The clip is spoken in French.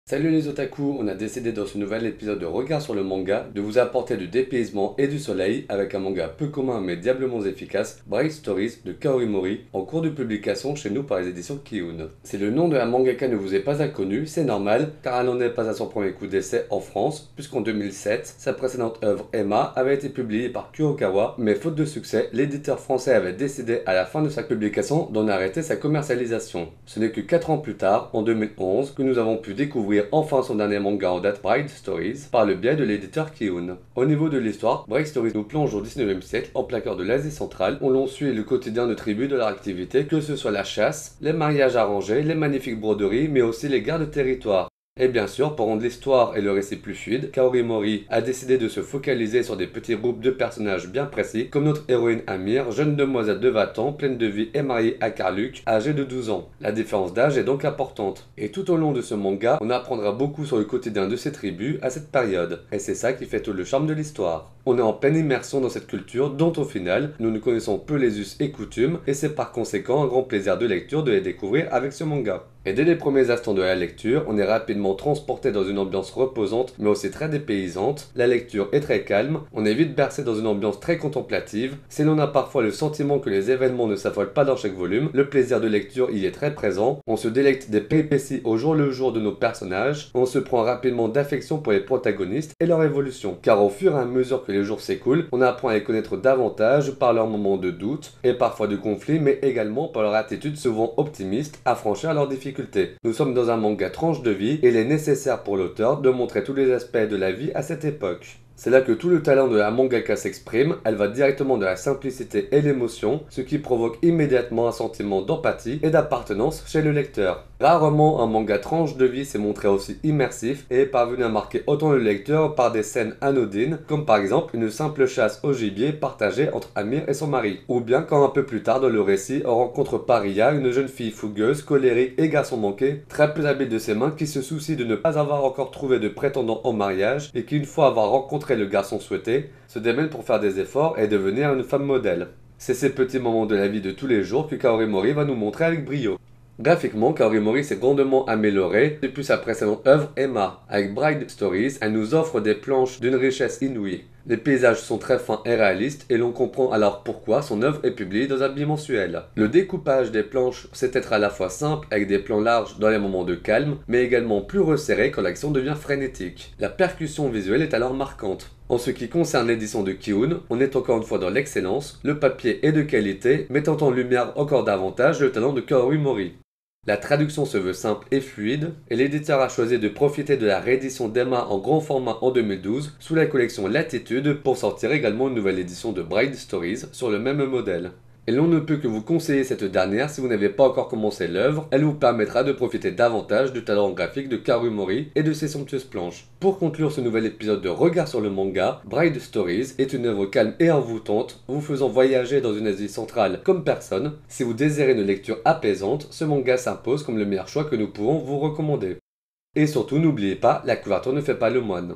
Salut les otaku, on a décidé dans ce nouvel épisode de Regard sur le manga de vous apporter du dépaysement et du soleil avec un manga peu commun mais diablement efficace, Bright Stories de Kaori Mori, en cours de publication chez nous par les éditions Kiun. Si le nom de la mangaka ne vous est pas inconnu, c'est normal car elle n'en est pas à son premier coup d'essai en France, puisqu'en 2007, sa précédente œuvre Emma avait été publiée par Kurokawa, mais faute de succès, l'éditeur français avait décidé à la fin de sa publication d'en arrêter sa commercialisation. Ce n'est que 4 ans plus tard, en 2011, que nous avons pu découvrir enfin son dernier manga en date, Bright Stories, par le biais de l'éditeur Kiun. Au niveau de l'histoire, Bright Stories nous plonge au 19e siècle, en plein cœur de l'Asie centrale, où l'on suit le quotidien de tribus de leur activité, que ce soit la chasse, les mariages arrangés, les magnifiques broderies, mais aussi les guerres de territoire. Et bien sûr, pour rendre l'histoire et le récit plus fluide, Kaori Mori a décidé de se focaliser sur des petits groupes de personnages bien précis, comme notre héroïne Amir, jeune demoiselle de 20 ans, pleine de vie et mariée à Karluk, âgée de 12 ans. La différence d'âge est donc importante. Et tout au long de ce manga, on apprendra beaucoup sur le quotidien de ces tribus à cette période. Et c'est ça qui fait tout le charme de l'histoire. On est en pleine immersion dans cette culture dont au final, nous ne connaissons peu les us et coutumes, et c'est par conséquent un grand plaisir de lecture de les découvrir avec ce manga. Et dès les premiers instants de la lecture, on est rapidement transporté dans une ambiance reposante, mais aussi très dépaysante. La lecture est très calme, on est vite bercé dans une ambiance très contemplative. Si l'on a parfois le sentiment que les événements ne s'affolent pas dans chaque volume, le plaisir de lecture y est très présent. On se délecte des péripéties au jour le jour de nos personnages, on se prend rapidement d'affection pour les protagonistes et leur évolution. Car au fur et à mesure que les jours s'écoulent, on apprend à les connaître davantage par leurs moments de doute et parfois de conflit, mais également par leur attitude souvent optimiste à franchir leurs difficultés. Nous sommes dans un manga tranche de vie et il est nécessaire pour l'auteur de montrer tous les aspects de la vie à cette époque. C'est là que tout le talent de la mangaka s'exprime, elle va directement de la simplicité et l'émotion, ce qui provoque immédiatement un sentiment d'empathie et d'appartenance chez le lecteur. Rarement un manga tranche de vie s'est montré aussi immersif et est parvenu à marquer autant le lecteur par des scènes anodines, comme par exemple une simple chasse au gibier partagée entre Amir et son mari. Ou bien quand un peu plus tard dans le récit, on rencontre Paria, une jeune fille fougueuse, colérique et garçon manqué, très peu habile de ses mains, qui se soucie de ne pas avoir encore trouvé de prétendant au mariage et qui, une fois avoir rencontré le garçon souhaité, se démène pour faire des efforts et devenir une femme modèle. C'est ces petits moments de la vie de tous les jours que Kaori Mori va nous montrer avec brio. Graphiquement, Kaori Mori s'est grandement amélioré depuis sa précédente œuvre Emma. Avec Bright Stories, elle nous offre des planches d'une richesse inouïe. Les paysages sont très fins et réalistes et l'on comprend alors pourquoi son œuvre est publiée dans un bimensuel. Le découpage des planches sait être à la fois simple avec des plans larges dans les moments de calme, mais également plus resserré quand l'action devient frénétique. La percussion visuelle est alors marquante. En ce qui concerne l'édition de Kiun, on est encore une fois dans l'excellence, le papier est de qualité, mettant en lumière encore davantage le talent de Kaori Mori. La traduction se veut simple et fluide, et l'éditeur a choisi de profiter de la réédition d'Emma en grand format en 2012 sous la collection Latitude pour sortir également une nouvelle édition de Bright Stories sur le même modèle. Et l'on ne peut que vous conseiller cette dernière si vous n'avez pas encore commencé l'œuvre, elle vous permettra de profiter davantage du talent graphique de Kaori Mori et de ses somptueuses planches. Pour conclure ce nouvel épisode de Regard sur le manga, Bright Stories est une œuvre calme et envoûtante, vous faisant voyager dans une Asie centrale comme personne. Si vous désirez une lecture apaisante, ce manga s'impose comme le meilleur choix que nous pouvons vous recommander. Et surtout n'oubliez pas, la couverture ne fait pas le moine.